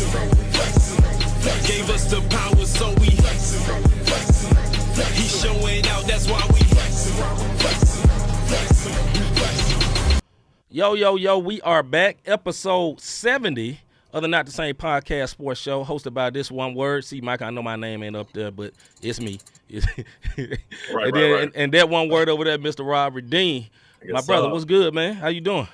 Gave us the power, so he's showing out, that's why we. Yo, we are back. Episode 70 of the Not the Same Podcast Sports Show, hosted by this one word. C-Micah, I know my name ain't up there, but it's me. Right. And that one word over there, Mr. Robert Dean. Yes, my brother, what's good, man? How you doing?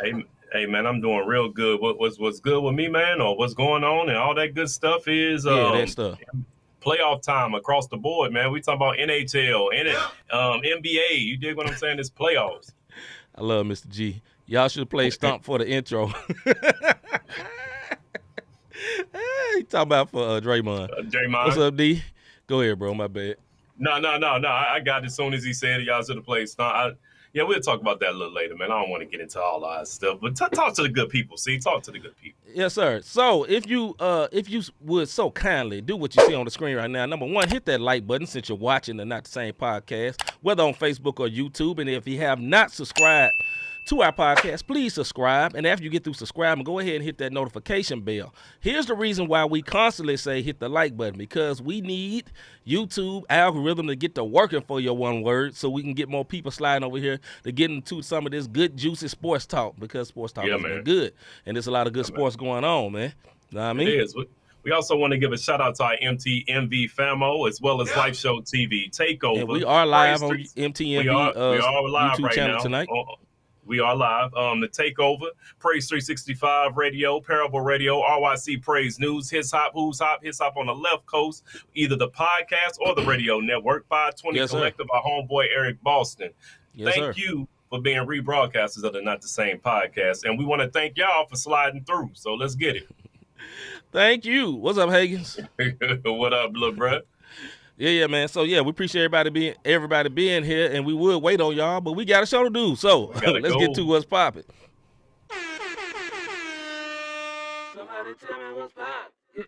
Hey, man, I'm doing real good. What's good with me, man, or what's going on and all that good stuff is that stuff. Playoff time across the board, man. We talking about NHL, NBA. You dig what I'm saying? It's playoffs. I love Mr. G. Y'all should have played Stomp for the intro. He talking about for Draymond. Draymond. What's up, D? Go ahead, bro. My bad. No. I got it as soon as he said it. Y'all should have played Stomp. Yeah, we'll talk about that a little later, man. I don't want to get into all that stuff, but talk to the good people. See, talk to the good people. Yes, sir. So if you would so kindly do what you see on the screen right now. Number one, hit that like button since you're watching the Not the Same Podcast, whether on Facebook or YouTube. And if you have not subscribed to our podcast, please subscribe. And after you get through subscribing, go ahead and hit that notification bell. Here's the reason why we constantly say hit the like button, because we need YouTube algorithm to get to working for your one word so we can get more people sliding over here to get into some of this good, juicy sports talk, because sports talk has been good. And there's a lot of good sports going on, man. Know what I mean? It is. We also want to give a shout out to our MTMV famo as well as Live Show TV Takeover. And we are live on MTMV we are live YouTube right channel now. tonight. We are live. The Takeover, Praise 365 Radio, Parable Radio, RYC Praise News, His Hop, Who's Hop, His Hop on the left coast, either the podcast or the radio network. 520 Yes, Collective, our homeboy Eric Boston. Yes, Thank you for being rebroadcasters of the Not the Same Podcast. And we want to thank y'all for sliding through. So let's get it. Thank you. What's up, Higgins? What up, little bro? Yeah, man. So, yeah, we appreciate everybody being here, and we would wait on y'all, but we got a show to do. So, let's get to what's popping. Somebody tell me what's popping.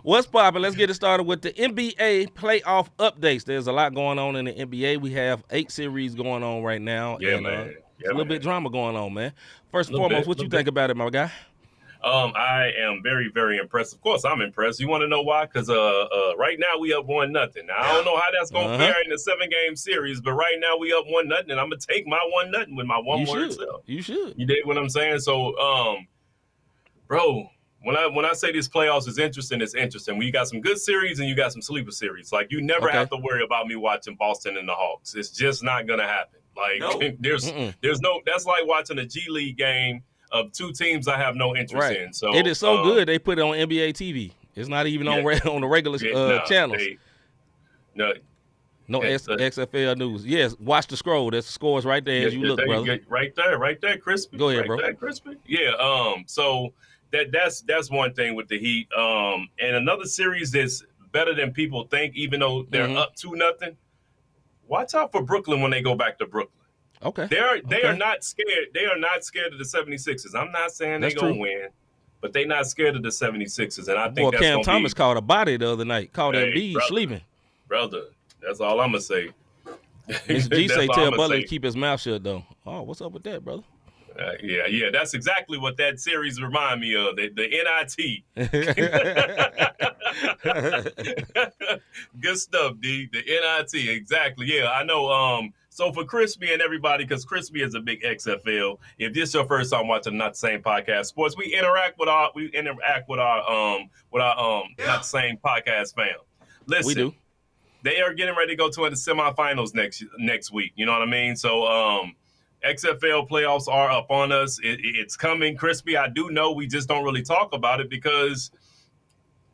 What's popping? Let's get it started with the NBA playoff updates. There's a lot going on in the NBA. We have 8 series going on right now. Yeah, and, man. A little bit of drama going on, man. First and foremost, what you think about it, my guy? I am very, very impressed. Of course, I'm impressed. You want to know why? Because right now we up 1-0. Now, I don't know how that's going to fare in the 7-game series, but right now we up 1-0, and I'm gonna take my 1-0 with my one-word self. You should. You dig what I'm saying? So, bro, when I say this playoffs is interesting, it's interesting. When you got some good series and you got some sleeper series, like you never have to worry about me watching Boston and the Hawks. It's just not gonna happen. Like there's no. That's like watching a G League game of 2 teams I have no interest in. So it is so good they put it on NBA TV. It's not even on the regular channels. No XFL news. Yes, watch the scroll. There's the scores right there as you look, brother. Right there, crispy. Go ahead, bro. There, crispy. Yeah. So that's one thing with the Heat. And another series that's better than people think, even though they're up 2-0. Watch out for Brooklyn when they go back to Brooklyn. Okay. They are not scared. They are not scared of the 76ers. I'm not saying they're going to win, but they're not scared of the 76ers. And I think that's Cam Thomas caught a body the other night. Caught Embiid sleeping. Brother, that's all I'm going to say. Mr. G say tell Butler to keep his mouth shut, though. Oh, what's up with that, brother? Yeah. That's exactly what that series remind me of. The NIT. Good stuff, D. The NIT. Exactly. Yeah, I know. So for Crispy and everybody, because Crispy is a big XFL. If this is your first time watching Not the Same Podcast Sports, we interact with our Not the Same Podcast fam. Listen, we do. They are getting ready to go to the semifinals next week. You know what I mean? So XFL playoffs are up on us. It's coming. Crispy, I do know we just don't really talk about it because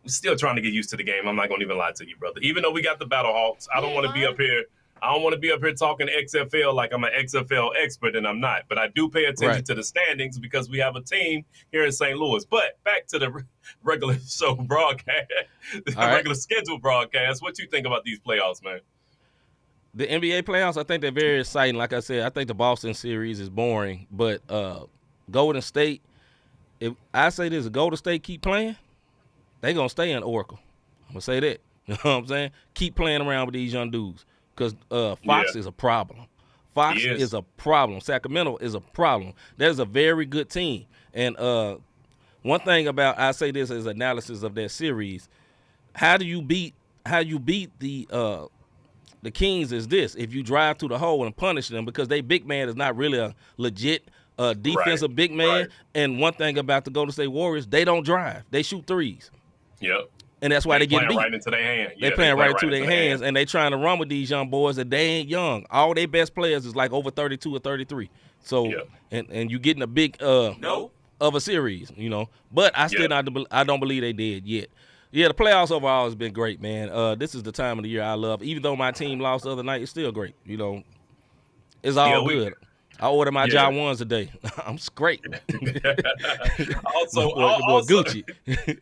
we're still trying to get used to the game. I'm not going to even lie to you, brother. Even though we got the Battle Hawks, I don't want to be up here. I don't want to be up here talking XFL like I'm an XFL expert, and I'm not. But I do pay attention to the standings because we have a team here in St. Louis. But back to the regular show broadcast, regular scheduled broadcast. What you think about these playoffs, man? The NBA playoffs, I think they're very exciting. Like I said, I think the Boston series is boring. But Golden State, if I say this, if Golden State keep playing, they're going to stay in Oracle. I'm going to say that. You know what I'm saying? Keep playing around with these young dudes. Because Fox is a problem. Fox is a problem. Sacramento is a problem. There's a very good team. And one thing about I say this as analysis of that series. How you beat the Kings is this: if you drive through the hole and punish them, because they big man is not really a legit defensive big man. Right. And one thing about the Golden State Warriors, they don't drive; they shoot threes. Yep. And that's why they get playing beat. right into their hand. They playing right into their hands, and they trying to run with these young boys that they ain't young. All their best players is like over 32 or 33. So, and you getting a big of a series, you know. But I still I don't believe they did yet. Yeah, the playoffs overall has been great, man. This is the time of the year I love. Even though my team lost the other night, it's still great. You know, it's all good. I ordered my John ones today. I'm straight. also, Gucci.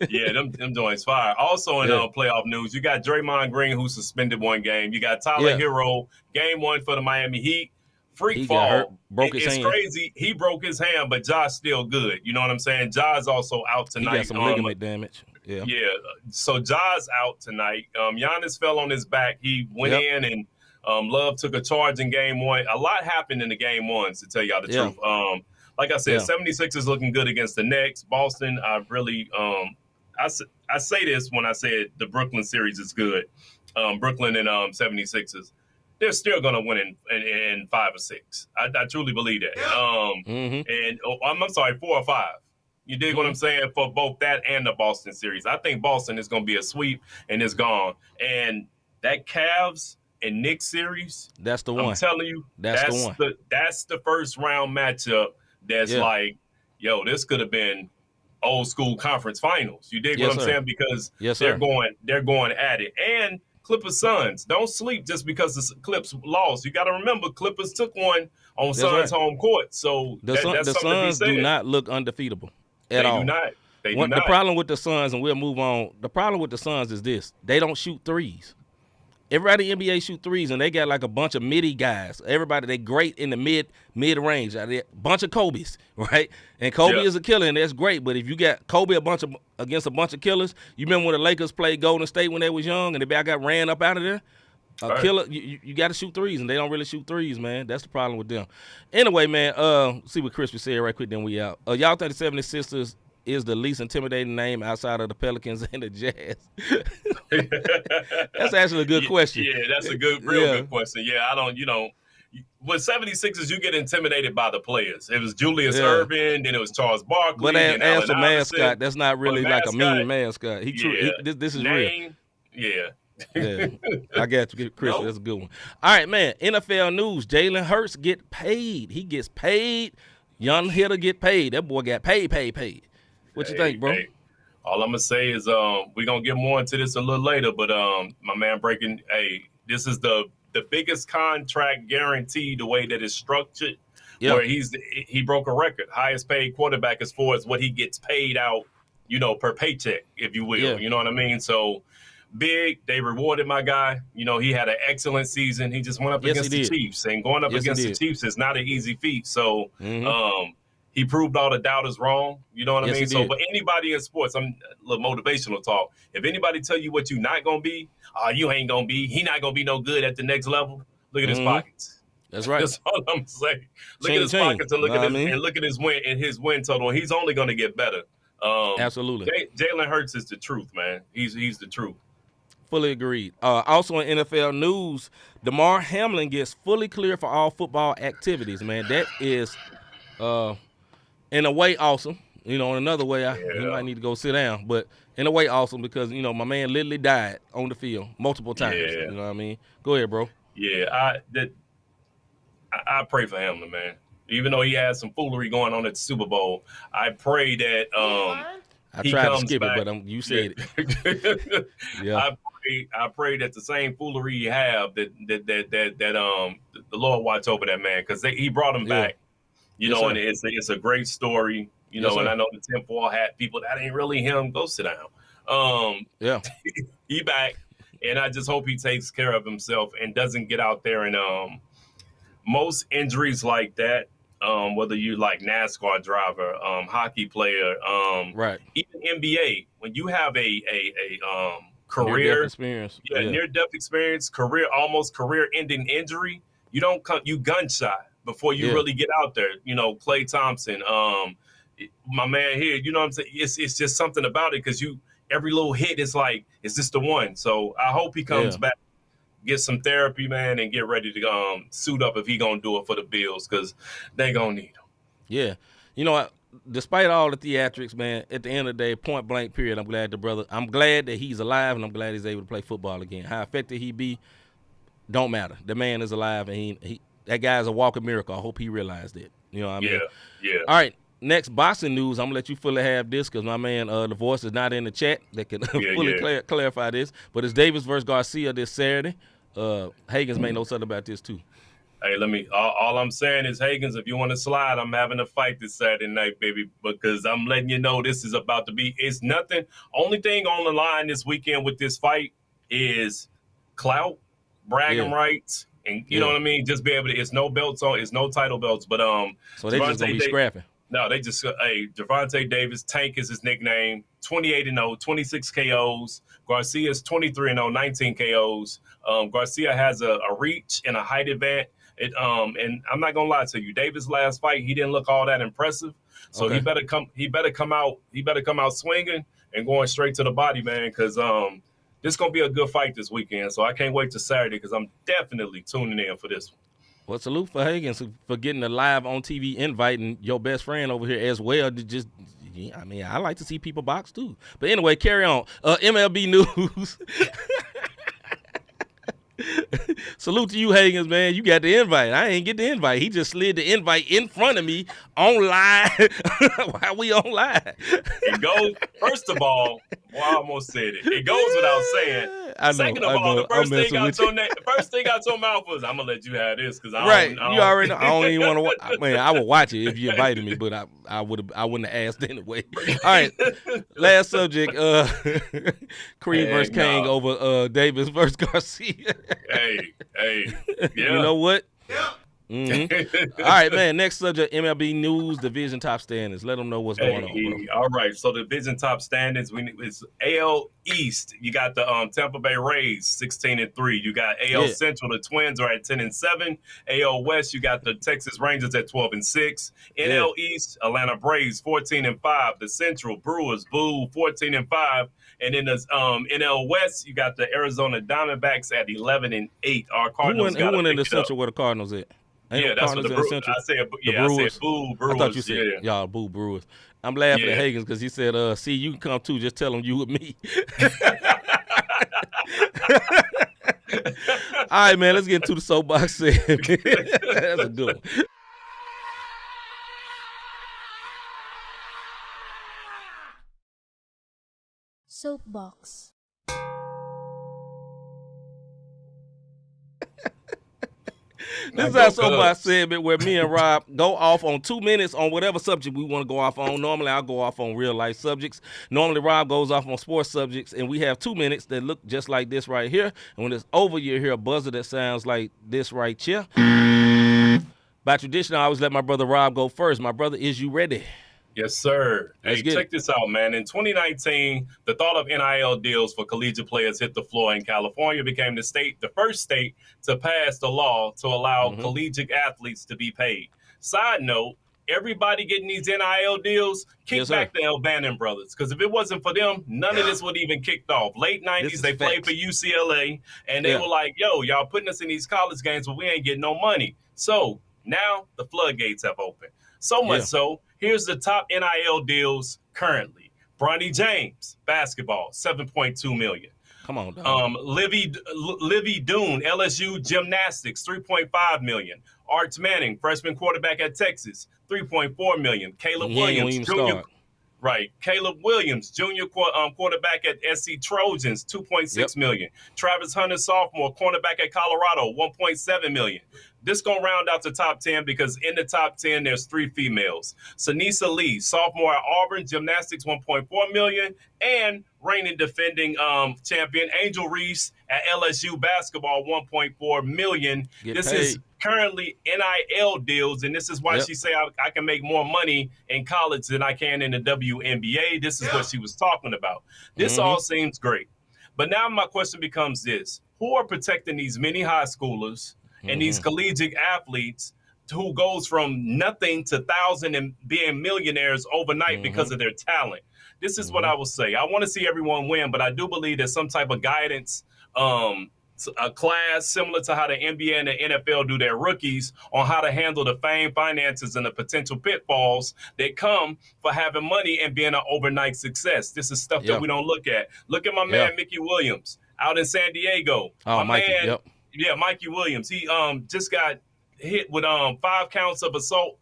Yeah, them joints fire. Also in playoff news, you got Draymond Green, who suspended one game. You got Tyler Hero, game one for the Miami Heat. Freak fall. Got hurt, broke his hand. It's crazy. He broke his hand, but Josh still good. You know what I'm saying? Josh also out tonight. He got some ligament damage. Yeah. So Josh out tonight. Giannis fell on his back. He went in and Love took a charge in game one. A lot happened in the game ones, to tell y'all the truth. Like I said, 76ers looking good against the Knicks. Boston, I really I say this when I said the Brooklyn series is good. Brooklyn and 76ers. They're still going to win in 5 or 6. I truly believe that. And I'm sorry, 4 or 5. You dig what I'm saying? For both that and the Boston series. I think Boston is going to be a sweep and it's gone. And that Cavs and Knicks series, that's the one. I'm telling you, that's the one. That's the first round matchup that's like, yo, this could have been old school conference finals. You dig what I'm saying? Because they're going at it. And Clippers Suns, don't sleep just because the Clips lost. You got to remember, Clippers took one on Suns home court. So the Suns do not look undefeatable at all. They do not. The problem with the Suns, and we'll move on. The problem with the Suns is this: they don't shoot threes. Everybody in the NBA shoot threes, and they got like a bunch of midi guys. Everybody, they great in the mid range. A bunch of Kobe's, right? And Kobe is a killer, and that's great. But if you got Kobe against a bunch of killers, you remember when the Lakers played Golden State when they was young, and the guy got ran up out of there? Killer, you got to shoot threes, and they don't really shoot threes, man. That's the problem with them. Anyway, man, see what Crispy said right quick, then we out. Y'all think the 76ers is the least intimidating name outside of the Pelicans and the Jazz? That's actually a good question. Yeah, that's a real good question. Yeah, I don't, with 76ers, you get intimidated by the players. It was Julius Erving, then it was Charles Barkley. But as a mascot, that's not really like a mean mascot. This is real. Yeah. I got you, Chris. That's a good one. All right, man. NFL news: Jalen Hurts get paid. He gets paid. Young hitter get paid. That boy got paid. What you think, bro? Hey. All I'm gonna say is we're gonna get more into this a little later, but my man breaking. Hey, this is the biggest contract guarantee the way that it's structured. Where he broke a record, highest paid quarterback as far as what he gets paid out, per paycheck, if you will. You know what I mean? So big. They rewarded my guy. He had an excellent season. He just went up against the Chiefs, and going up against the Chiefs is not an easy feat. So he proved all the doubters wrong. You know what I mean? So for anybody in sports, I'm a little motivational talk. If anybody tell you what you're not gonna be, you ain't gonna be. He not gonna be no good at the next level. Look at his pockets. That's right. That's all I'm saying. Look at his pockets and look at his win total. He's only gonna get better. Absolutely. Jalen Hurts is the truth, man. He's the truth. Fully agreed. Also in NFL news, DeMar Hamlin gets fully cleared for all football activities, man. That is in a way awesome. In another way, he might need to go sit down. But in a way awesome because, my man literally died on the field multiple times. Yeah. You know what I mean? Go ahead, bro. Yeah, I pray for Hamlin, man. Even though he had some foolery going on at the Super Bowl, I pray that I tried to skip it, but you said it. Yeah. I pray that the same foolery you have that the Lord watch over that man, because he brought him back. And it's a great story. And I know the tinfoil hat people, that ain't really him. Go sit down. He back, and I just hope he takes care of himself and doesn't get out there and most injuries like that. Whether you like NASCAR driver, hockey player, right, even NBA, when you have a career near-death experience, near-death experience, almost career-ending injury, you gunshot before you really get out there. Klay Thompson, my man here, you know what I'm saying? It's just something about it because every little hit is like, is this the one? So I hope he comes back, get some therapy, man, and get ready to suit up if he gonna do it for the Bills because they gonna need him. Yeah, you know, despite all the theatrics, man, at the end of the day, point blank period, I'm glad that he's alive, and I'm glad he's able to play football again. How effective he be, don't matter. The man is alive, and that guy's a walking miracle. I hope he realized it. You know what I mean? Yeah. All right, next boxing news. I'm going to let you fully have this because my man, the voice is not in the chat that can fully clarify this. But it's Davis versus Garcia this Saturday. Hagens may know something about this, too. Hey, all I'm saying is, Hagens, if you want to slide, I'm having a fight this Saturday night, baby, because I'm letting you know this is about to be, it's nothing. Only thing on the line this weekend with this fight is clout, bragging rights, and you know what I mean? Just be able to, it's no belts on, it's no title belts, but so they just gonna be scrapping. No, they just, Gervonta Davis, Tank is his nickname, 28-0, 26 KOs. Garcia's 23-0, 19 KOs. Garcia has a reach and a height advantage. And I'm not gonna lie to you, Davis' last fight, he didn't look all that impressive. So he better come out swinging and going straight to the body, man, because this is gonna be a good fight this weekend. So I can't wait to Saturday because I'm definitely tuning in for this one. Well, salute for Hagens for getting a live on TV invite, and your best friend over here as well. I mean, I like to see people box too. But anyway, carry on. MLB news. Salute to you, Hagens, man. You got the invite. I ain't get the invite. He just slid the invite in front of me on live while we on live. It goes, first of all, I almost said it. It goes without saying. Second of all, the first thing out your mouth was, I'm going to let you have this because I don't. You already know. I don't even want to watch. Man, I would watch it if you invited me, but I wouldn't have asked anyway. All right. Last subject, Creed versus King over Davis versus Garcia. Hey. Yeah. You know what? Yeah. Mm-hmm. All right, man. Next subject, MLB news, division top standings. Let them know what's going on, bro. All right, so division top standings, it's AL East. You got the Tampa Bay Rays 16-3. You got AL Central, the Twins are at 10-7. AL West, you got the Texas Rangers at 12-6. NL East, Atlanta Braves 14-5. The Central Brewers, 14-5. And in the NL West, you got the Arizona Diamondbacks at 11-8. Our Cardinals who went in the Central where the Cardinals at? That's what the Brewers. I said boo Brewers. I thought you said y'all boo Brewers. I'm laughing at Hagens because he said, "See, you can come too. Just tell him you with me." All right, man. Let's get into the soapbox segment. That's a good one. Soapbox. This is our soapbox segment where me and Rob go off on 2 minutes on whatever subject we want to go off on. Normally, I'll go off on real life subjects. Normally, Rob goes off on sports subjects, and we have 2 minutes that look just like this right here. And when it's over, you hear a buzzer that sounds like this right here. By tradition, I always let my brother Rob go first. My brother, is you ready? Yes, sir. Hey, check this out, man. In 2019, the thought of NIL deals for collegiate players hit the floor, and California became the first state to pass the law to allow collegiate athletes to be paid. Side note, everybody getting these NIL deals, kick back the Elbanon brothers, because if it wasn't for them, none of this would even kicked off. Late 90s, they played for UCLA, and they were like, yo, y'all putting us in these college games, but we ain't getting no money. So now the floodgates have opened. So much so, here's the top NIL deals currently. Bronny James, basketball, $7.2 million. Come on, dog. Livy Doon, LSU gymnastics, $3.5 million. Arch Manning, freshman quarterback at Texas, $3.4 million. Caleb Williams, Jr. Quarterback at SC Trojans, $2.6 million. Travis Hunter, sophomore, cornerback at Colorado, $1.7 million. This going to round out the top 10 because in the top 10, there's 3 females. Sanisa Lee, sophomore at Auburn, gymnastics, $1.4 million. And reigning defending champion Angel Reese at LSU basketball, $1.4 million. This is currently NIL deals, and this is why she say I can make more money in college than I can in the WNBA. This is what she was talking about. This all seems great. But now my question becomes this. Who are protecting these many high schoolers and these collegiate athletes who goes from nothing to thousand and being millionaires overnight because of their talent. This is what I will say. I want to see everyone win, but I do believe that some type of guidance, a class similar to how the NBA and the NFL do their rookies on how to handle the fame, finances, and the potential pitfalls that come for having money and being an overnight success. This is stuff that we don't look at. Look at my man, Mickey Williams, out in San Diego. Oh, Mikey, Yeah, Mikey Williams. He just got hit with 5 counts of assault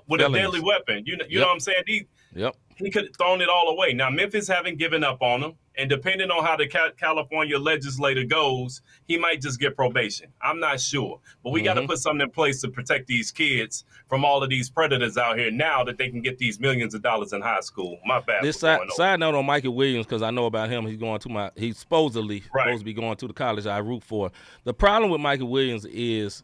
with a deadly weapon. You know what I'm saying? He could have thrown it all away. Now, Memphis haven't given up on him. And depending on how the California legislator goes, he might just get probation. I'm not sure. But we got to put something in place to protect these kids from all of these predators out here now that they can get these millions of dollars in high school. My bad. This side note on Michael Williams, because I know about him. He's supposedly supposed to be going to the college I root for. The problem with Michael Williams is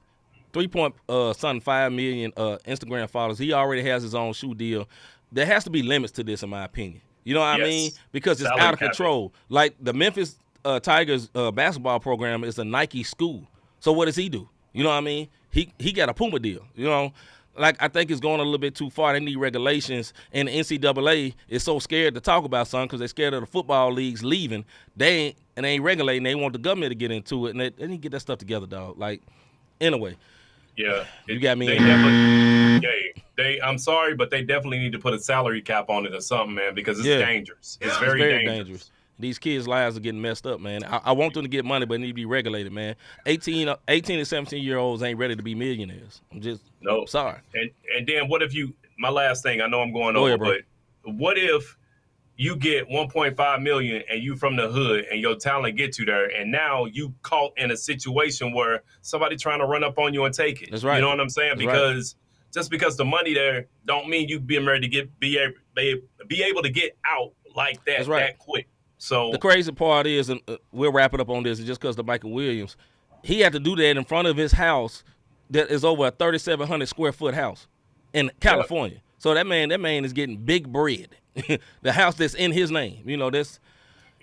3.5 million Instagram followers. He already has his own shoe deal. There has to be limits to this, in my opinion. You know what I mean? Because it's out of control. Like the Memphis Tigers basketball program is a Nike school. So what does he do? You know what I mean? He got a Puma deal. You know, like I think it's going a little bit too far. They need regulations, and the NCAA is so scared to talk about something because they're scared of the football leagues leaving. They ain't regulating. They want the government to get into it, and they need to get that stuff together, dog. Like, anyway. Yeah, you got me. I'm sorry, but they definitely need to put a salary cap on it or something, man, because it's dangerous. It's very dangerous. These kids' lives are getting messed up, man. I want them to get money, but it need to be regulated, man. 18 and 17-year-olds ain't ready to be millionaires. I'm just sorry. And then what if my last thing, I know I'm going over, but what if you get 1.5 million and you from the hood and your talent gets you there, and now you caught in a situation where somebody trying to run up on you and take it. That's right. You know what I'm saying? That's just because the money there don't mean you being ready to be able to get out like that that quick. So the crazy part is, and we'll wrap it up on this, is just because of Michael Williams, he had to do that in front of his house that is over a 3,700 square foot house in California. So that man is getting big bread. The house that's in his name. You know, that's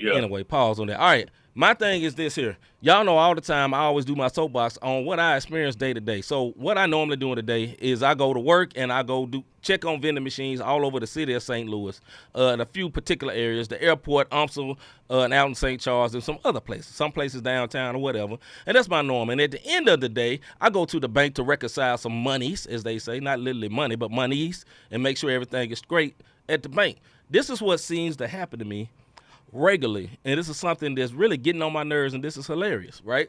anyway, pause on that. All right. My thing is this here. Y'all know all the time I always do my soapbox on what I experience day to day. So what I normally do today is I go to work and I go check on vending machines all over the city of St. Louis, in a few particular areas, the airport, UMSL, and out in St. Charles, and some other places, some places downtown or whatever. And that's my norm. And at the end of the day, I go to the bank to reconcile some monies, as they say, not literally money, but monies, and make sure everything is straight at the bank. This is what seems to happen to me regularly, and this is something that's really getting on my nerves, and this is hilarious, right?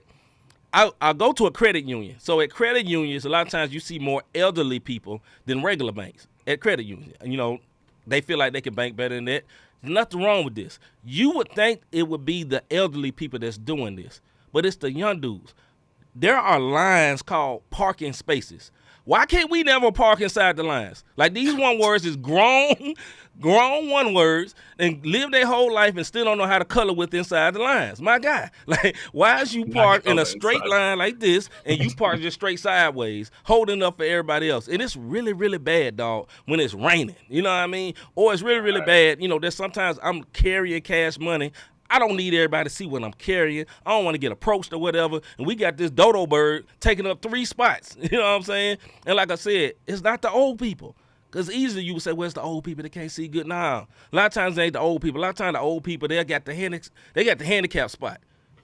I go to a credit union. So at credit unions, a lot of times you see more elderly people than regular banks at credit unions. You know, they feel like they can bank better than that. There's nothing wrong with this. You would think it would be the elderly people that's doing this, but it's the young dudes. There are lines called parking spaces. Why can't we never park inside the lines? Like, these one words is grown one words and live their whole life and still don't know how to color with inside the lines. My guy, like, why is you park in a straight line like this and you park just straight sideways, holding up for everybody else? And it's really, really bad, dog, when it's raining. You know what I mean? Or it's really, really bad. You know, there's sometimes I'm carrying cash money. I don't need everybody to see what I'm carrying. I don't want to get approached or whatever. And we got this dodo bird taking up 3 spots. You know what I'm saying? And like I said, it's not the old people. Because easily you would say, well, it's the old people that can't see good. Nah, a lot of times it ain't the old people. A lot of times the old people, they got the handicap spot.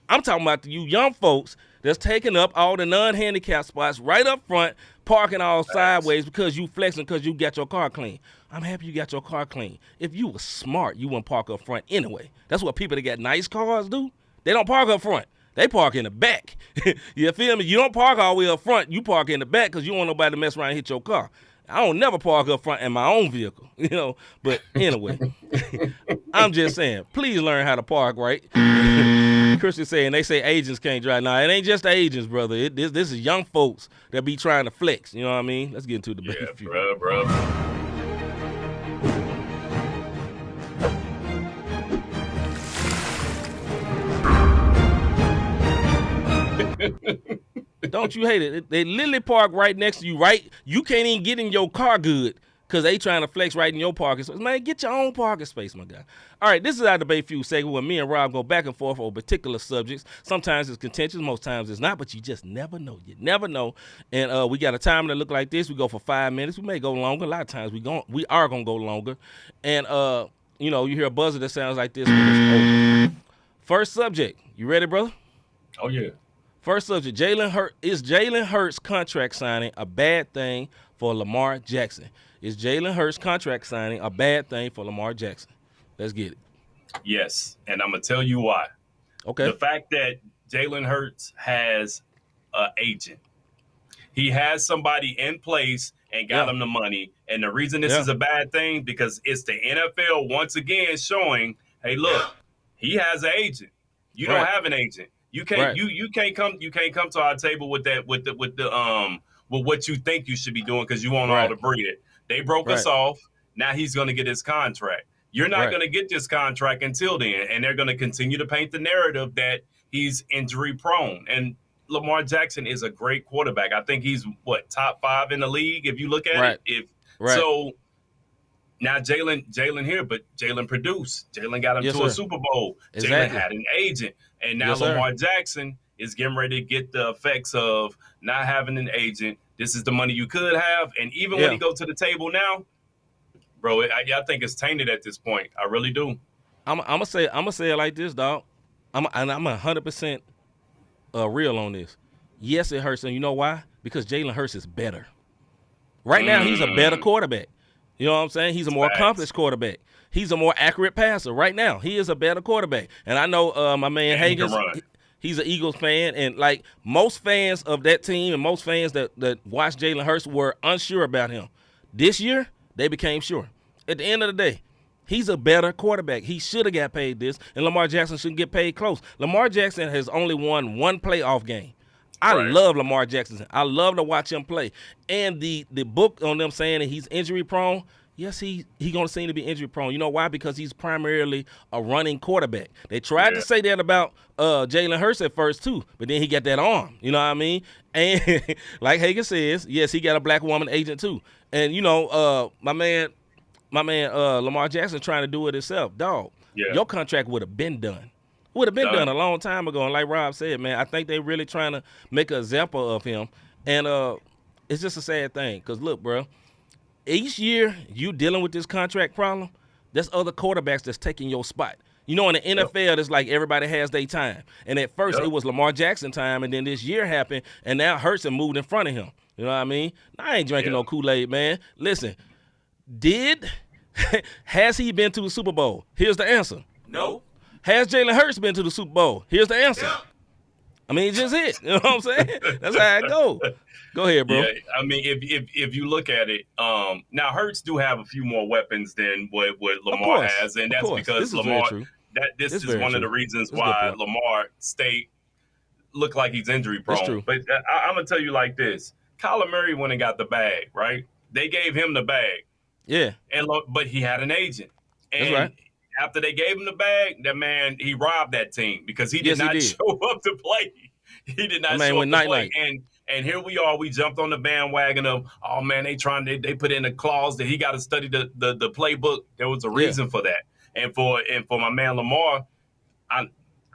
I'm talking about you young folks that's taking up all the non-handicap spots right up front, parking all sideways because you flexing because you got your car clean. I'm happy you got your car clean. If you were smart, you wouldn't park up front anyway. That's what people that got nice cars do. They don't park up front. They park in the back. You feel me? You don't park all the way up front. You park in the back because you don't want nobody to mess around and hit your car. I don't never park up front in my own vehicle, you know. But anyway, I'm just saying, please learn how to park right. Christian saying they say agents can't drive. Now, it ain't just the agents, brother. This is young folks that be trying to flex. You know what I mean? Let's get into the debate. Yeah, bro. Don't you hate it? They literally park right next to you, right? You can't even get in your car good. because they trying to flex right in your parking space. Man, get your own parking space, my guy. All right, this is our debate feud segment where me and Rob go back and forth on particular subjects. Sometimes it's contentious, most times it's not, but you just never know. You never know. And we got a timer that look like this. We go for 5 minutes. We may go longer. A lot of times we are going to go longer. And, you hear a buzzer that sounds like this when it's over. First subject. You ready, brother? Oh, yeah. First subject, is Jalen Hurts' contract signing a bad thing for Lamar Jackson? Is Jalen Hurts' contract signing a bad thing for Lamar Jackson? Let's get it. Yes, and I'm going to tell you why. Okay. The fact that Jalen Hurts has an agent. He has somebody in place and got him the money. And the reason this is a bad thing, because it's the NFL once again showing, hey, look, he has an agent. You don't have an agent. You can't you can't come to our table with that with what you think you should be doing because you want all the bread. They broke us off. Now he's going to get his contract. You're not going to get this contract until then, and they're going to continue to paint the narrative that he's injury prone. And Lamar Jackson is a great quarterback. I think he's top 5 in the league if you look at it. So now Jalen here, but Jalen produced. Jalen got him to a Super Bowl. Exactly. Jalen had an agent. And now Lamar Jackson is getting ready to get the effects of not having an agent. This is the money you could have. And even when he go to the table now, bro, I think it's tainted at this point. I really do. I'm gonna say it like this, dog. I'm 100% real on this. Yes, it hurts, and you know why? Because Jalen Hurts is better. Right now, he's a better quarterback. You know what I'm saying? He's a more accomplished quarterback. He's a more accurate passer. Right now, he is a better quarterback. And I know my man Hagens, he's an Eagles fan, and like most fans of that team and most fans that watched Jalen Hurts were unsure about him. This year, they became sure. At the end of the day, he's a better quarterback. He should have got paid this, and Lamar Jackson shouldn't get paid close. Lamar Jackson has only won one playoff game. I love Lamar Jackson. I love to watch him play. And the book on them saying that he's injury prone, yes, he going to seem to be injury prone. You know why? Because he's primarily a running quarterback. They tried to say that about Jalen Hurts at first too, but then he got that arm. You know what I mean? And like Hagen says, yes, he got a black woman agent too. And my man Lamar Jackson trying to do it himself. Dog, your contract would have been done. Would have been done a long time ago. And like Rob said, man, I think they really trying to make an example of him. And it's just a sad thing. Because, look, bro, each year you dealing with this contract problem, there's other quarterbacks that's taking your spot. You know, in the NFL, it's like everybody has their time. And at first, it was Lamar Jackson time, and then this year happened, and now Hurts and moved in front of him. You know what I mean? I ain't drinking no Kool-Aid, man. Listen, has he been to the Super Bowl? Here's the answer. No. Has Jalen Hurts been to the Super Bowl? Here's the answer. I mean, it's just it. You know what I'm saying? That's how it goes. Go ahead, bro. Yeah, I mean, if you look at it, now Hurts do have a few more weapons than what Lamar has, and that's because Lamar. This is one of the reasons why Lamar look like he's injury prone. But I'm gonna tell you like this: Kyler Murray went and got the bag, right? They gave him the bag. Yeah. But he had an agent. And that's right. After they gave him the bag, that man, he robbed that team because he did not show up to play. He did not show up to play. And here we are. We jumped on the bandwagon of, oh, man, they put in a clause that he got to study the playbook. There was a reason for that. And for my man Lamar, I'm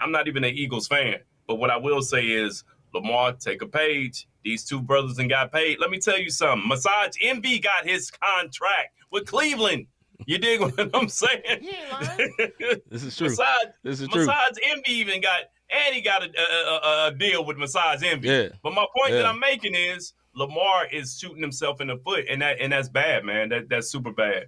not even an Eagles fan. But what I will say is, Lamar, take a page. These two brothers and got paid. Let me tell you something. Massage Envy got his contract with Cleveland. You dig what I'm saying? This is true. Massage Envy even got, and he got a deal with Massage Envy. Yeah. But my point that I'm making is Lamar is shooting himself in the foot, and that's bad, man. That's super bad.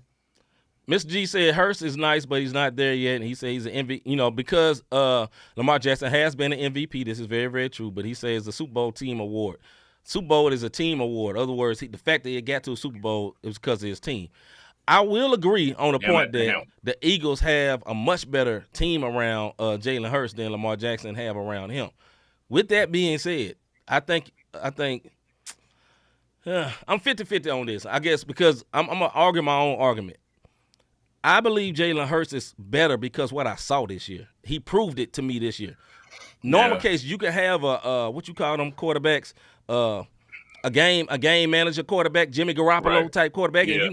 Mr. G said Hurst is nice, but he's not there yet. And he said he's an MVP, because Lamar Jackson has been an MVP. This is very, very true. But he says the Super Bowl team award. Super Bowl is a team award. In other words, the fact that he got to a Super Bowl is because of his team. I will agree on the point that the Eagles have a much better team around Jalen Hurts than Lamar Jackson have around him. With that being said, I think I'm 50-50 on this, I guess, because I'm going to argue my own argument. I believe Jalen Hurts is better because what I saw this year. He proved it to me this year. Normal case, you can have a what you call them quarterbacks, a a game manager quarterback, Jimmy Garoppolo type quarterback, and Yeah,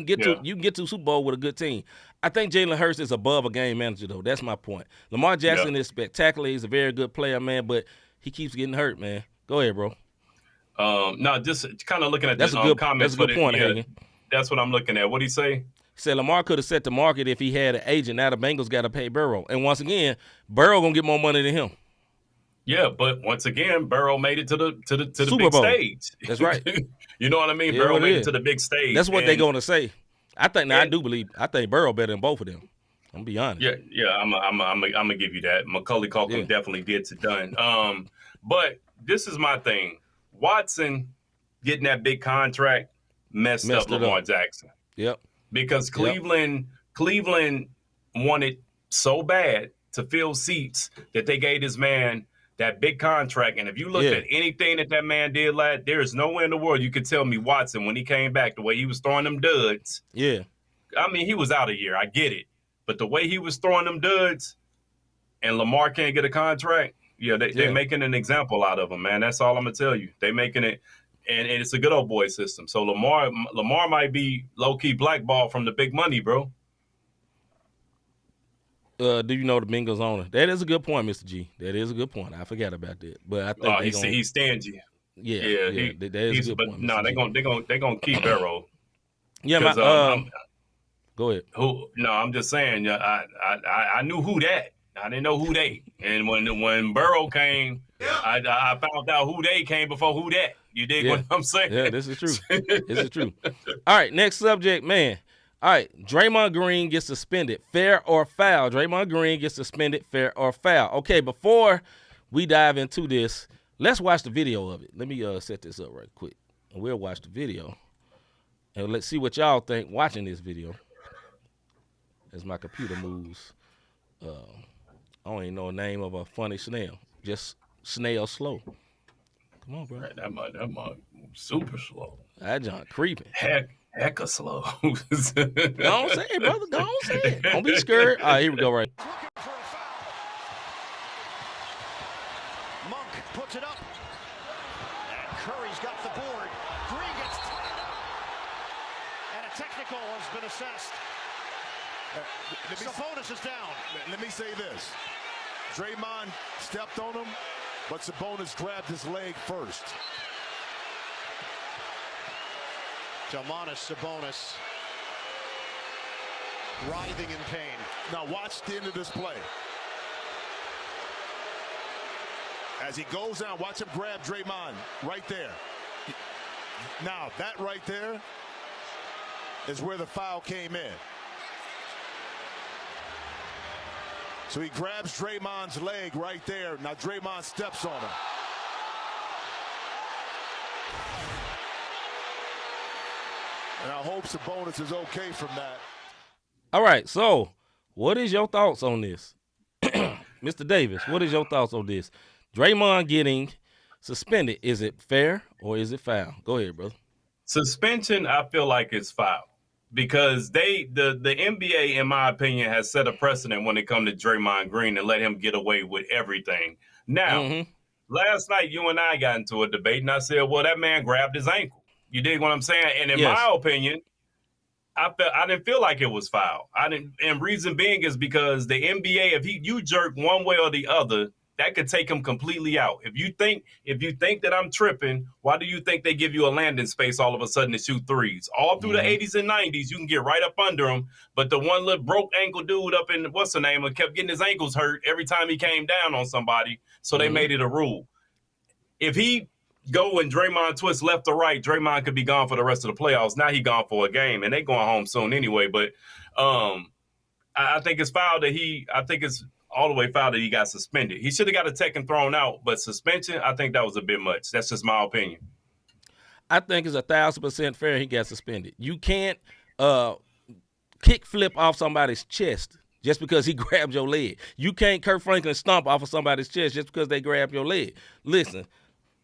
you can get to Super Bowl with a good team. I think Jalen Hurts is above a game manager though. That's my point. Lamar Jackson is spectacular. He's a very good player, man, but he keeps getting hurt, man. Go ahead, bro. No, just kind of looking at That's this a good comments. That's a good point, Hagan. That's what I'm looking at. What did he say? He said Lamar could have set the market if he had an agent. Now the Bengals got to pay Burrow, and once again, Burrow gonna get more money than him. Yeah, but once again, Burrow made it to the Super big Bowl. stage. That's right. You know what I mean? Yeah, Burrow it made is. it to the big stage. That's what they're gonna say. I think. Now I think Burrow better than both of them. I'm gonna be honest. Yeah. I'm gonna give you that. Macaulay Culkin definitely gets it done. But this is my thing. Watson getting that big contract messed up Lamar Jackson. Yep. Because Cleveland wanted so bad to fill seats that they gave this man that big contract. And if you look at anything that man did, lad, there is nowhere in the world you could tell me Watson, when he came back, the way he was throwing them duds. Yeah. I mean, he was out a year. I get it. But the way he was throwing them duds and Lamar can't get a contract, they're making an example out of him, man. That's all I'm going to tell you. They're making it. And it's a good old boy system. So Lamar might be low-key blackballed from the big money, bro. Do you know the Bengals owner? That is a good point, Mr. G. That is a good point. I forgot about that. But I think he's stingy. Yeah. That is a good point. No, they're gonna keep Burrow. Yeah, go ahead. I'm just saying. I knew who that. I didn't know who they. And when Burrow came, I found out who they came before who that. You dig what I'm saying? Yeah, this is true. This is true. All right, next subject, man. All right, Draymond Green gets suspended. Fair or foul? Draymond Green gets suspended. Fair or foul? Okay, before we dive into this, let's watch the video of it. Let me set this up right quick. And we'll watch the video. And let's see what y'all think watching this video. As my computer moves. I don't even know the name of a funny snail. Just snail slow. Come on, bro. Right, that might super slow. That John creeping. Hecka slow. Go on, say it, brother. Go on, say it. Don't be scared. All right, here we go. Right. Monk puts it up. And Curry's got the board. Green gets tied up. And a technical has been assessed. Sabonis is down. Let me say this. Draymond stepped on him, but Sabonis grabbed his leg first. Sabonis writhing in pain. Now watch the end of this play. As he goes down, watch him grab Draymond right there. Now that right there is where the foul came in. So he grabs Draymond's leg right there. Now Draymond steps on him. And I hope Sabonis is okay from that. All right, so what is your thoughts on this? Mr. Davis, what is your thoughts on this? Draymond getting suspended, is it fair or is it foul? Go ahead, brother. Suspension, I feel like it's foul. Because the NBA, in my opinion, has set a precedent when it comes to Draymond Green and let him get away with everything. Now, last night you and I got into a debate, and I said, well, that man grabbed his ankle. You dig what I'm saying? And in my opinion, I didn't feel like it was foul. And reason being is because the NBA, if you jerk one way or the other, that could take him completely out. If you think that I'm tripping, why do you think they give you a landing space all of a sudden to shoot threes? All through the 80s and 90s, you can get right up under him. But the one little broke ankle dude up in, what's the name, kept getting his ankles hurt every time he came down on somebody. So they made it a rule. If he go and Draymond twist left or right, Draymond could be gone for the rest of the playoffs. Now he gone for a game, and they going home soon anyway. But I think it's foul that it's all the way foul that he got suspended. He should have got a tech and thrown out, but suspension, I think that was a bit much. That's just my opinion. I think it's 1,000% fair he got suspended. You can't kick flip off somebody's chest just because he grabbed your leg. You can't Kurt Franklin stomp off of somebody's chest just because they grabbed your leg. Listen,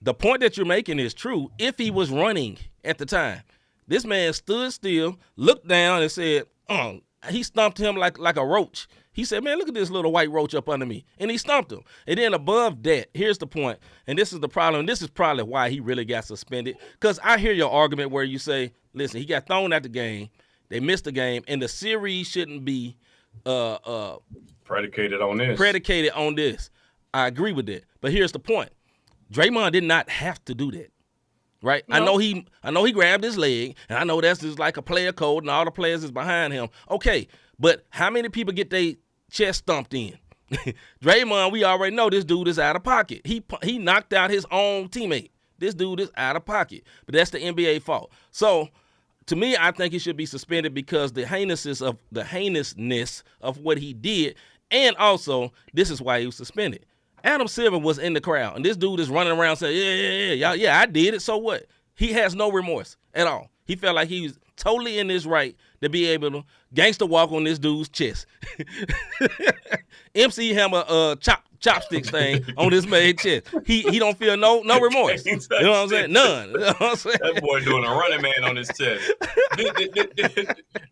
the point that you're making is true if he was running at the time. This man stood still, looked down, and said, he stomped him like a roach. He said, man, look at this little white roach up under me. And he stomped him. And then above that, here's the point, and this is the problem. This is probably why he really got suspended. Because I hear your argument where you say, listen, he got thrown out the game. They missed the game. And the series shouldn't be predicated on this. I agree with that. But here's the point. Draymond did not have to do that. Right? No. I know he grabbed his leg, and I know that's just like a player code, and all the players is behind him. Okay, but how many people get their chest stomped in? Draymond, we already know this dude is out of pocket. He knocked out his own teammate. This dude is out of pocket, but that's the NBA fault. So, to me, I think he should be suspended because the heinousness of what he did, and also this is why he was suspended. Adam Silver was in the crowd, and this dude is running around saying, yeah, I did it, so what? He has no remorse at all. He felt like he was totally in his right to be able to gangster walk on this dude's chest. MC Hammer chopsticks thing on this man's chest. He don't feel no remorse. You know what I'm saying? None. You know what I'm saying? That boy doing a running man on his chest.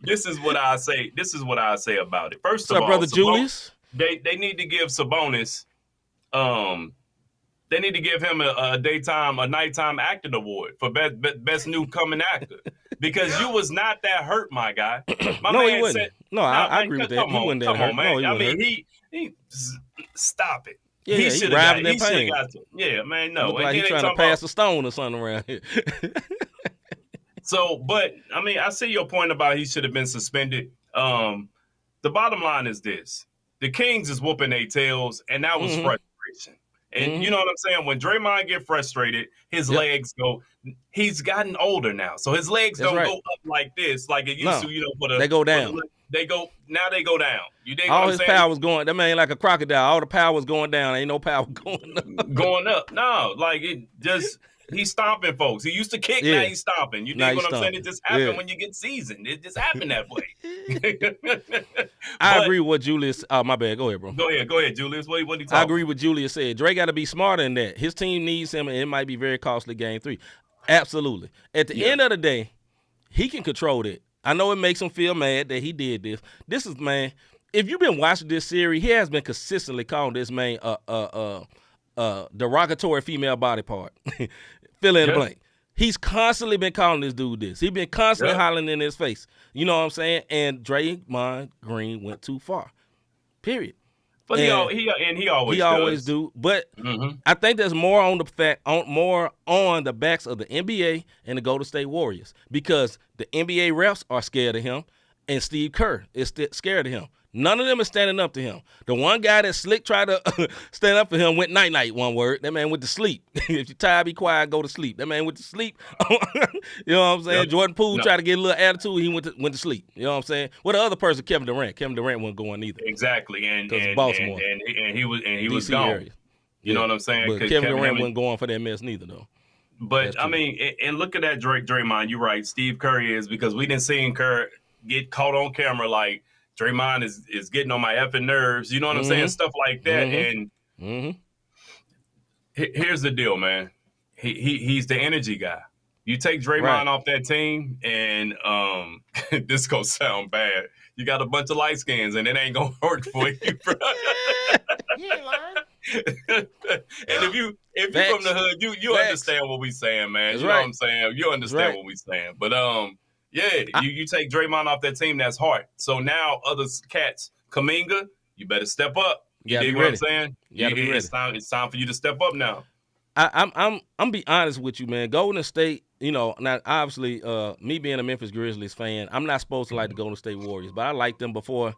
This is what I say. This is what I say about it. First of all, brother Julius? They need to give Sabonis. They need to give him a nighttime acting award for best newcomer actor because you was not that hurt, my guy. No, he wasn't. I agree with that. He wasn't that hurt. Man. No, he stop it. Yeah, he driving in pain. Yeah, man, no. Look like he's trying to pass a stone or something around here. So, but I mean, I see your point about he should have been suspended. The bottom line is this: the Kings is whooping their tails, and that was frustration. And you know what I'm saying? When Draymond get frustrated, his legs go. He's gotten older now, so his legs don't go up like this, like it used to. You know, they go down. They go down. You dig all what I'm his saying? power was going. That man like a crocodile. All the power was going down. Ain't no power going up. Going up. No, like it just. He's stomping folks. He used to kick, now he's stomping. You dig what I'm saying? It just happened when you get seasoned. It just happened that way. I agree with what Julius. My bad. Go ahead, bro. Go ahead, Julius. What are you talking I agree with Julius said. Dre got to be smarter than that. His team needs him, and it might be very costly game 3. Absolutely. At the end of the day, he can control it. I know it makes him feel mad that he did this. This is, man, if you've been watching this series, he has been consistently calling this man derogatory female body part. Fill in the blank. He's constantly been calling this dude this. He's been constantly hollering in his face. You know what I'm saying? And Draymond Green went too far. Period. But he always do. But I think there's more on the backs of the NBA and the Golden State Warriors because the NBA refs are scared of him, and Steve Kerr is scared of him. None of them is standing up to him. The one guy that slick tried to stand up for him went night-night, one word. That man went to sleep. If you're tired, be quiet, go to sleep. That man went to sleep. You know what I'm saying? Yep. Jordan Poole tried to get a little attitude. He went to sleep. You know what I'm saying? Well, the other person, Kevin Durant. Kevin Durant wasn't going either. Exactly. And Baltimore. And he was gone. Area. You know what I'm saying? But Kevin Durant wasn't going for that mess neither, though. But, I mean, and look at that Draymond. You're right. Steve Kerr is because we didn't see Kerr get caught on camera like, Draymond is getting on my effing nerves. You know what I'm saying? Stuff like that. And here's the deal, man. He's the energy guy. You take Draymond off that team, and this gonna sound bad. You got a bunch of light skins, and it ain't gonna work for you, bro. You ain't lying. And if you from the hood, you understand what we saying, man. That's you know what I'm saying? You understand what we saying. But you take Draymond off that team, that's hard. So now other cats, Kuminga, you better step up. You dig what I'm saying? It's time for you to step up now. I'm be honest with you, man. Golden State, you know, now obviously, me being a Memphis Grizzlies fan, I'm not supposed to like the Golden State Warriors, but I liked them before.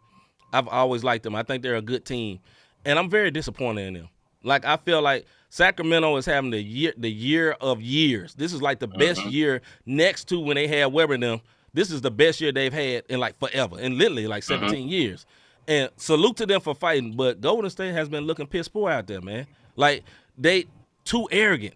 I've always liked them. I think they're a good team, and I'm very disappointed in them. Like I feel like Sacramento is having the year of years. This is like the best year next to when they had Webber and them. This is the best year they've had in like forever, and literally like 17 years. And salute to them for fighting, but Golden State has been looking piss poor out there, man. Like they too arrogant,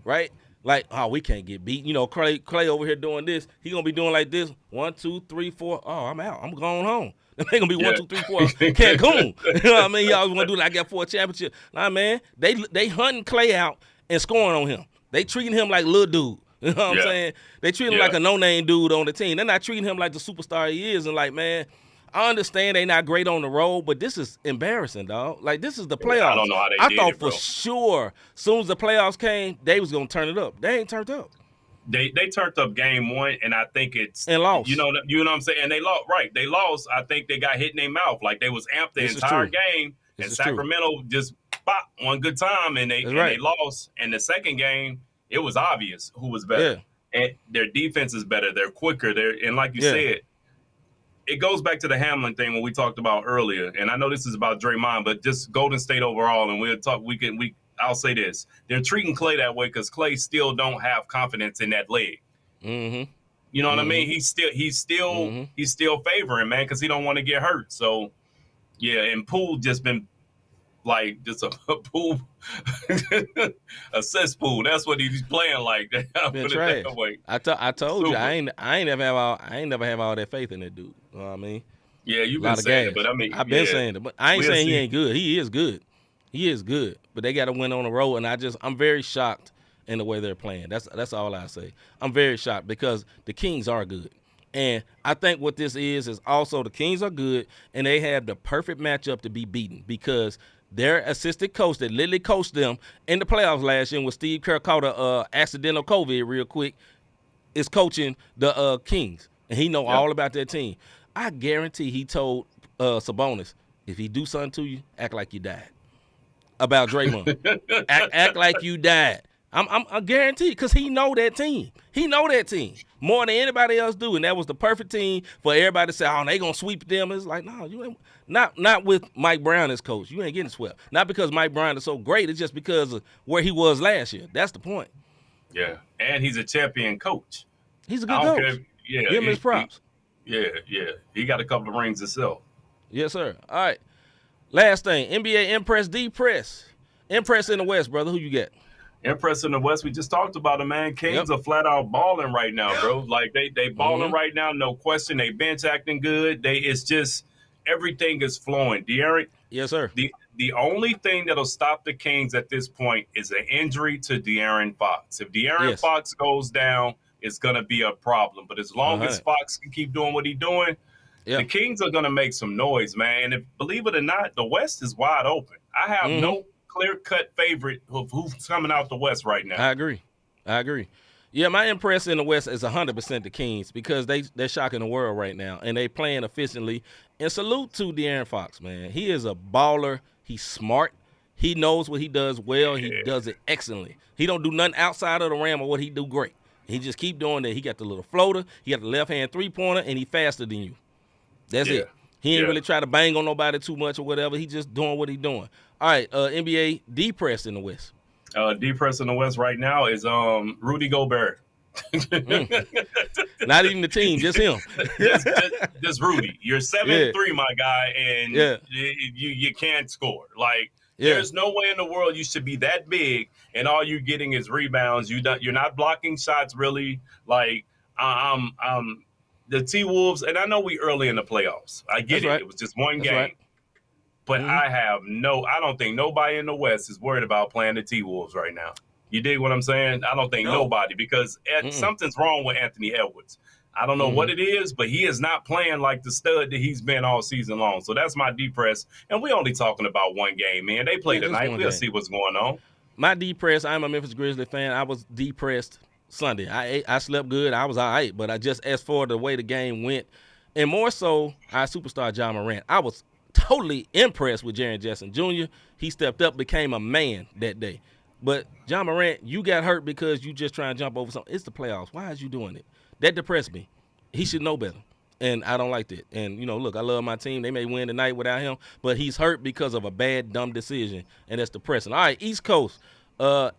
right? Like, oh, we can't get beat. You know, Clay over here doing this. He gonna be doing like this. 1, 2, 3, 4. Oh, I'm out. I'm going home. They gonna be 1, 2, 3, 4. Cancun. You know what I mean? He always wanna do like I got 4 championships. Nah, man. They hunting Clay out and scoring on him. They treating him like little dude. You know what I'm saying? They treat him like a no-name dude on the team. They're not treating him like the superstar he is. And like, man, I understand they not great on the road, but this is embarrassing, dog. Like, this is the playoffs. I don't know how they I did thought it, bro. for sure, as soon as the playoffs came, they was going to turn it up. They ain't turned up. They turned up game one, and I think it's And lost. You know what I'm saying? And they lost. Right, they lost. I think they got hit in their mouth. Like, they was amped the This is entire true. game, This and is true. Sacramento just pop one good time, and they right. lost. And the second game, it was obvious who was better. And their defense is better. They're quicker. And like you said, it goes back to the Hamlin thing when we talked about earlier. And I know this is about Draymond, but just Golden State overall. And we'll talk. I'll say this: they're treating Klay that way because Klay still don't have confidence in that leg. Mm-hmm. You know what I mean? He's still favoring, man, because he don't want to get hurt. So yeah, and Poole just been like just a pool, a cesspool. That's what he's playing like. Put it that way. I told Super. you I ain't never have all that faith in that dude. You know what I mean? Yeah, you've been saying it, but I mean, I've been saying it, but I ain't saying he see. ain't good. He is good. He is good, but they got to win on the road, and I'm very shocked in the way they're playing. That's all I say. I'm very shocked because the Kings are good. And I think what this is also the Kings are good, and they have the perfect matchup to be beaten because their assistant coach that literally coached them in the playoffs last year when Steve Kerr caught a accidental COVID real quick is coaching the Kings, and he know all about that team. I guarantee he told Sabonis, if he do something to you, act like you died. About Draymond. act like you died. I'm guaranteed because he know that team. He know that team more than anybody else do, and that was the perfect team for everybody to say, "Oh, they gonna sweep them." It's like, no, you ain't. Not with Mike Brown as coach. You ain't getting swept. Not because Mike Brown is so great. It's just because of where he was last year. That's the point. Yeah, and he's a champion coach. He's a good coach. Care. Yeah, give him his props. Yeah. He got a couple of rings himself. Yes, sir. All right. Last thing, NBA Impress, Depress. Impress in the West, brother. Who you got? Impress in the West. We just talked about it, man. Kings are flat out balling right now, bro. Like they balling right now, no question. They bench acting good. It's just everything is flowing. De'Aaron. Yes, sir. The only thing that'll stop the Kings at this point is an injury to De'Aaron Fox. If De'Aaron Fox goes down, it's gonna be a problem. But as long as Fox can keep doing what he's doing, the Kings are gonna make some noise, man. And if believe it or not, the West is wide open. I have no clear-cut favorite of who's coming out the West right now. I agree. Yeah, my impress in the West is 100% the Kings because they're shocking the world right now, and they playing efficiently. And salute to De'Aaron Fox, man. He is a baller. He's smart. He knows what he does well. He does it excellently. He don't do nothing outside of the rim or what he do great. He just keep doing that. He got the little floater. He got the left-hand three-pointer, and he faster than you. That's it. He ain't really try to bang on nobody too much or whatever. He just doing what he doing. All right, NBA depressed in the West. Depressed in the West right now is Rudy Gobert. Not even the team, just him. just Rudy. You're 7'3", my guy, and you can't score. Like there's no way in the world you should be that big, and all you're getting is rebounds. You're not blocking shots really. Like the T-Wolves, and I know we early in the playoffs. I get it. Right. It was just one game. Right. But I don't think nobody in the West is worried about playing the T-Wolves right now. You dig what I'm saying? I don't think nobody because something's wrong with Anthony Edwards. I don't know what it is, but he is not playing like the stud that he's been all season long. So that's my depress. And we're only talking about one game, man. They play tonight. We'll see what's going on. My depress, I'm a Memphis Grizzlies fan. I was depressed Sunday. I slept good. I was all right, but I just as for the way the game went, and more so, our superstar Ja Morant. I was totally impressed with Jaren Jackson Jr. He stepped up, became a man that day. But Ja Morant, you got hurt because you just trying to jump over something. It's the playoffs. Why is you doing it? That depressed me. He should know better, and I don't like that. And, look, I love my team. They may win tonight without him, but he's hurt because of a bad, dumb decision, and that's depressing. All right, East Coast,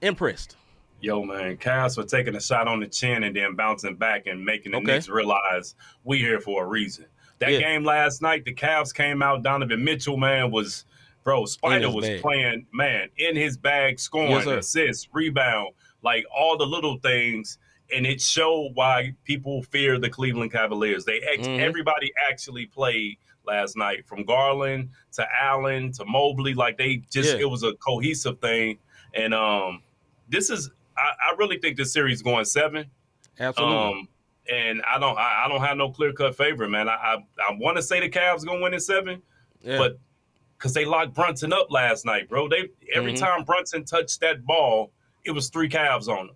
impressed. Yo, man, Cavs for taking a shot on the chin and then bouncing back and making the Knicks realize we here for a reason. That game last night, the Cavs came out. Donovan Mitchell, man, Spider was playing, man, in his bag, scoring, assists, rebound, like all the little things. And it showed why people fear the Cleveland Cavaliers. Everybody actually played last night, from Garland to Allen to Mobley. Like it was a cohesive thing. And I really think this series is going 7. Absolutely. and I don't have no clear cut favorite, man. I want to say the Cavs gonna win in 7, Yeah. but because they locked Brunson up last night, bro. Every time Brunson touched that ball, it was 3 Cavs on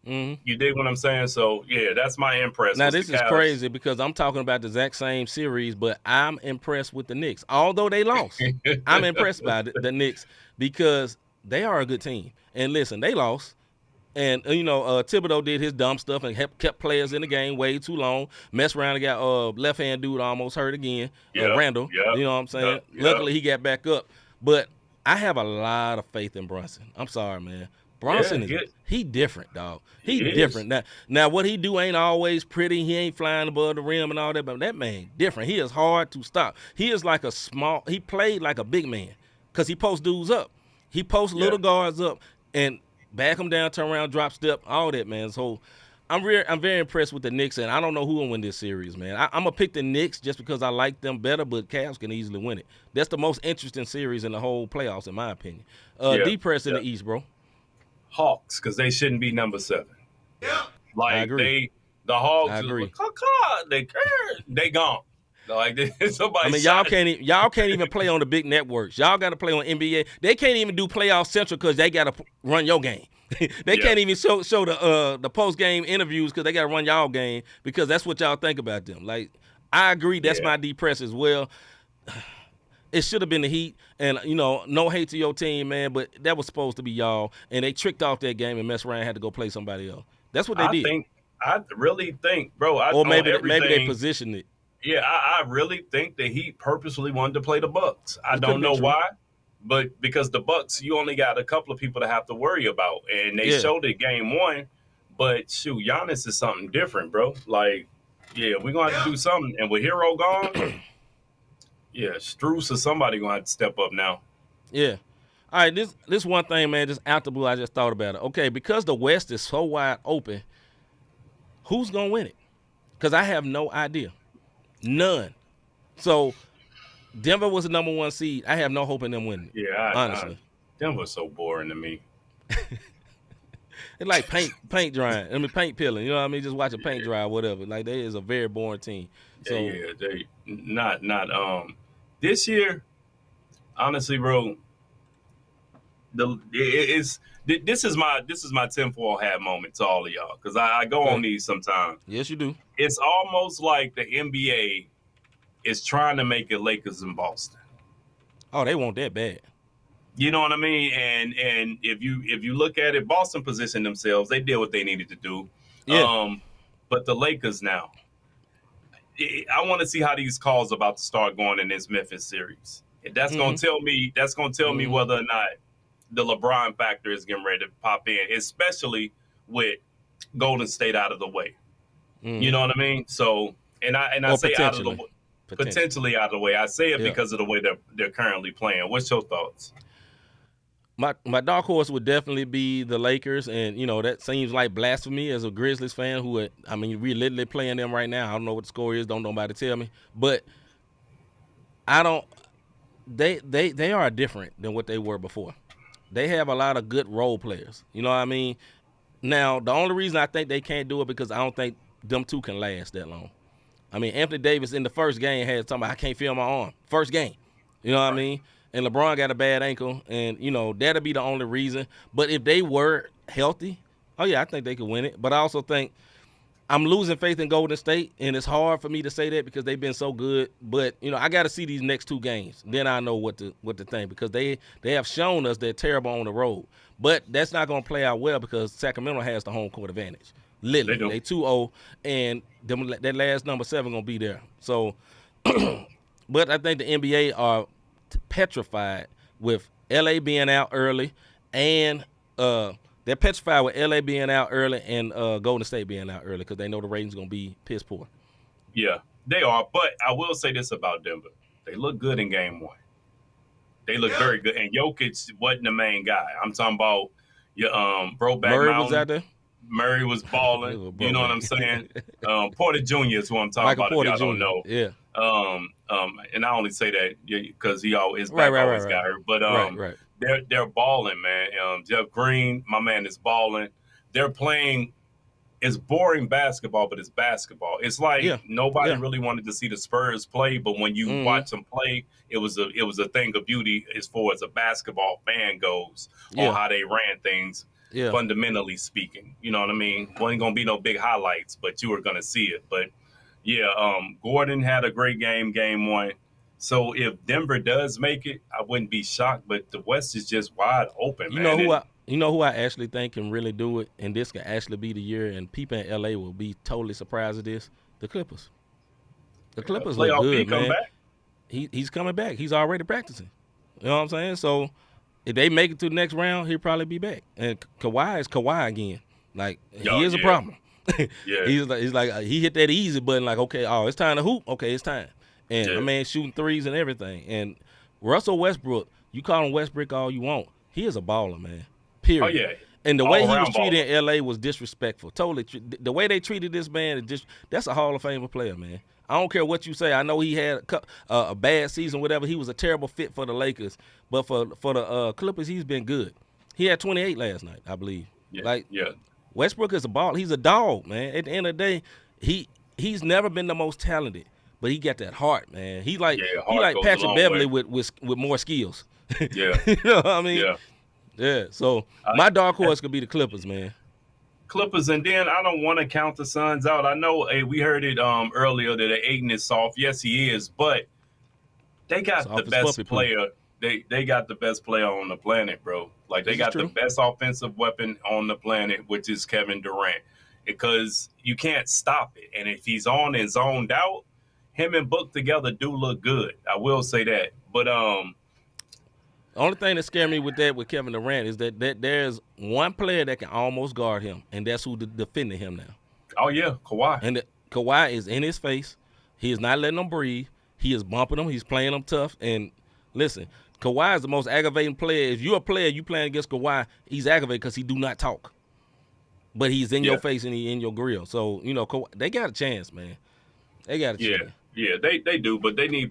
him. You dig what I'm saying? So yeah, that's my impress. Now this is crazy because I'm talking about the exact same series, but I'm impressed with the Knicks. Although they lost, I'm impressed by the Knicks because they are a good team. And listen, they lost. And, Thibodeau did his dumb stuff and kept players in the game way too long. Messed around and got left-hand dude almost hurt again, Randall. You know what I'm saying? Luckily, he got back up. But I have a lot of faith in Brunson. I'm sorry, man. Brunson he different, dog. He different. Now, what he do ain't always pretty. He ain't flying above the rim and all that, but that man different. He is hard to stop. He is like he played like a big man because he posts dudes up. He posts little guards up and back them down, turn around, drop step, all that, man. So I'm very impressed with the Knicks, and I don't know who will win this series, man. I'm going to pick the Knicks just because I like them better, but Cavs can easily win it. That's the most interesting series in the whole playoffs, in my opinion. D-Press in the East, bro. Hawks, because they shouldn't be number 7. Yeah. I agree. The Hawks, I agree. They gone. Like somebody. I mean, y'all can't even play on the big networks. Y'all got to play on NBA. They can't even do Playoff Central because they got to run your game. They can't even show the post game interviews because they got to run y'all game because that's what y'all think about them. Like, I agree. That's my depress as well. It should have been the Heat, and no hate to your team, man, but that was supposed to be y'all, and they tricked off that game and messed around and had to go play somebody else. That's what they did. I really think, bro. Or maybe they positioned it. Yeah, I really think the Heat purposely wanted to play the Bucks. I don't know why, but because the Bucks, you only got a couple of people to have to worry about, and they showed it game 1. But shoot, Giannis is something different, bro. Like, we're gonna have to do something. And with Hero gone, Strus or somebody gonna have to step up now. Yeah. All right, this one thing, man, just out the blue, I just thought about it. Okay, because the West is so wide open, who's gonna win it? Because I have no idea. None. So Denver was the number 1 seed. I have no hope in them winning. Yeah, honestly. Denver's so boring to me. It's like paint drying. I mean, paint peeling. You know what I mean? Just watching paint dry or whatever. Like, they is a very boring team. So they not this year. Honestly, bro. This is my tinfoil hat moment to all of y'all because I go on these sometimes. Yes, you do. It's almost like the NBA is trying to make it Lakers in Boston. Oh, they want that bad. You know what I mean? And if you look at it, Boston positioned themselves. They did what they needed to do. Yeah. But the Lakers now, I want to see how these calls about to start going in this Memphis series. That's gonna tell me. That's gonna tell me whether or not the LeBron factor is getting ready to pop in, especially with Golden State out of the way. You know what I mean? So, and I say out of the way, potentially out of the way. I say it because of the way they're currently playing. What's your thoughts? My dark horse would definitely be the Lakers, and that seems like blasphemy as a Grizzlies fan. We're literally playing them right now. I don't know what the score is. Don't nobody tell me, but I don't. They are different than what they were before. They have a lot of good role players. You know what I mean? Now, the only reason I think they can't do it because I don't think them two can last that long. I mean, Anthony Davis in the first game had something, I can't feel my arm. First game. You know what I mean? And LeBron got a bad ankle, and, that'll be the only reason. But if they were healthy, I think they could win it. But I also think I'm losing faith in Golden State, and it's hard for me to say that because they've been so good. But, I got to see these next 2 games. Then I know what to think because they have shown us they're terrible on the road. But that's not going to play out well because Sacramento has the home court advantage. Literally. They 2-0, and that last number 7 going to be there. So, but I think the NBA are petrified with L.A. being out early and they're petrified with L.A. being out early and Golden State being out early because they know the ratings going to be piss poor. Yeah, they are. But I will say this about Denver. They look good in game 1. They look very good. And Jokic wasn't the main guy. I'm talking about your Brokeback Murray Mountain. Was out there? Murray was balling. You know what I'm saying? Porter Jr. is who I'm talking Michael about. Porter If y'all Jr. don't know. Yeah. And I only say that because he always got hurt. But they're balling, man. Jeff Green, my man, is balling. They're playing it's boring basketball, but it's basketball. It's like nobody Yeah. really wanted to see the Spurs play, but when you watch them play, it was a thing of beauty as far as a basketball fan goes on how they ran things. Yeah. Fundamentally speaking, you know what I mean? Wasn't gonna be no big highlights, but you were gonna see it. But Gordon had a great game one. So if Denver does make it, I wouldn't be shocked. But the West is just wide open, man. You know who I actually think can really do it, and this can actually be the year, and people in LA will be totally surprised at this. The Clippers. The Clippers look good, man. Back? He's coming back. He's already practicing. You know what I'm saying? So if they make it to the next round, he'll probably be back. And Kawhi is Kawhi again. Like, he is a problem. He's like he hit that easy button. Like, okay, it's time to hoop. Okay, it's time. And my man shooting threes and everything. And Russell Westbrook, you call him Westbrook all you want. He is a baller, man. Period. Oh yeah. And the way he was treated in LA was disrespectful. Totally. The way they treated this man, that's a Hall of Famer player, man. I don't care what you say. I know he had a bad season, whatever. He was a terrible fit for the Lakers. But for the Clippers, he's been good. He had 28 last night, I believe. Westbrook is a ball. He's a dog, man. At the end of the day, he's never been the most talented, but he got that heart, man. He like Patrick Beverly with more skills. Yeah. You know what I mean? Yeah. Yeah. So my dark horse could be the Clippers, man. Clippers, and then I don't want to count the Suns out. I know we heard it earlier that Aiden is soft. Yes, he is, but they got the best player. They got the best player on the planet, bro. Like, they got the best offensive weapon on the planet, which is Kevin Durant, because you can't stop it. And if he's on and zoned out, him and Book together do look good. I will say that. But the only thing that scared me with Kevin Durant is that there's one player that can almost guard him, and that's who defending him now. Oh, yeah, Kawhi. And Kawhi is in his face. He is not letting him breathe. He is bumping him. He's playing him tough. And listen, Kawhi is the most aggravating player. If you're a player, you playing against Kawhi, he's aggravated because he do not talk. But he's in your face and he in your grill. So, Kawhi, they got a chance, man. They got a chance. Yeah, they do, but they need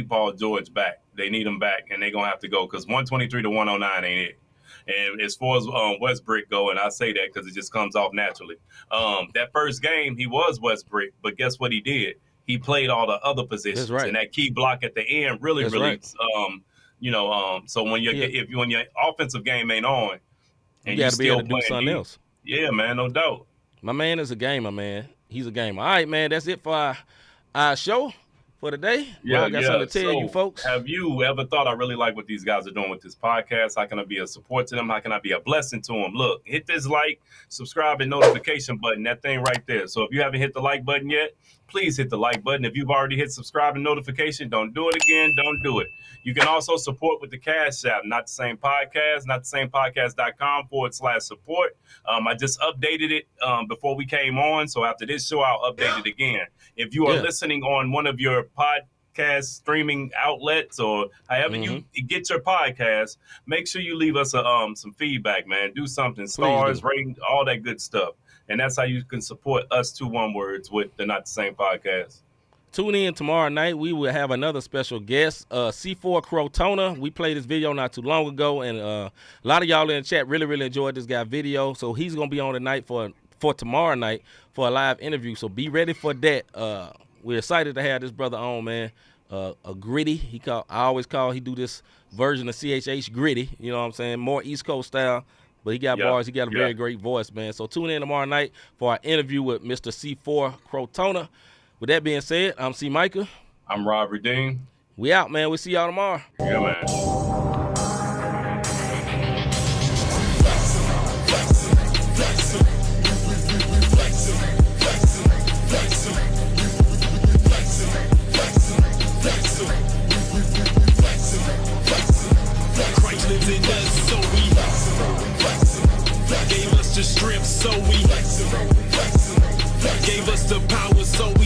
Paul George back. They need him back, and they're going to have to go because 123 to 109 ain't it. And as far as Westbrook go, and I say that because it just comes off naturally. That first game, he was Westbrook, but guess what he did? He played all the other positions. That's right. And that key block at the end really, right. So when when your offensive game ain't on, and you got to be able to do something else. Yeah, man, no doubt. My man is a gamer, man. He's a gamer. All right, man, that's it for our show for today. I got something to tell you folks. Have you ever thought, I really like what these guys are doing with this podcast? How can I be a support to them? How can I be a blessing to them? Look, hit this like, subscribe, and notification button, that thing right there. So if you haven't hit the like button yet, please hit the like button. If you've already hit subscribe and notification, don't do it again. Don't do it. You can also support with the Cash App, Not the Same Podcast, notthesamepodcast.com/support. I just updated it before we came on. So after this show, I'll update it again. If you are listening on one of your podcast streaming outlets or however you get your podcast, make sure you leave us some feedback, man. Do something, stars, rating, all that good stuff. And that's how you can support us 2 one words with the Not the Same Podcast. Tune in tomorrow night. We will have another special guest, C4 Crotona. We played this video not too long ago, and a lot of y'all in the chat really, really enjoyed this guy video. So he's going to be on tonight for tomorrow night for a live interview. So be ready for that. We're excited to have this brother on, man. A gritty. He do this version of CHH gritty. You know what I'm saying? More East Coast style. But he got bars. He got a very great voice, man. So tune in tomorrow night for our interview with Mr. C4 Crotona. With that being said, I'm C-Micah. I'm Rob Redeem. We out, man. We'll see y'all tomorrow. Yeah, man. Christ lives in us, so we gave us the strength, so we gave us the power, so we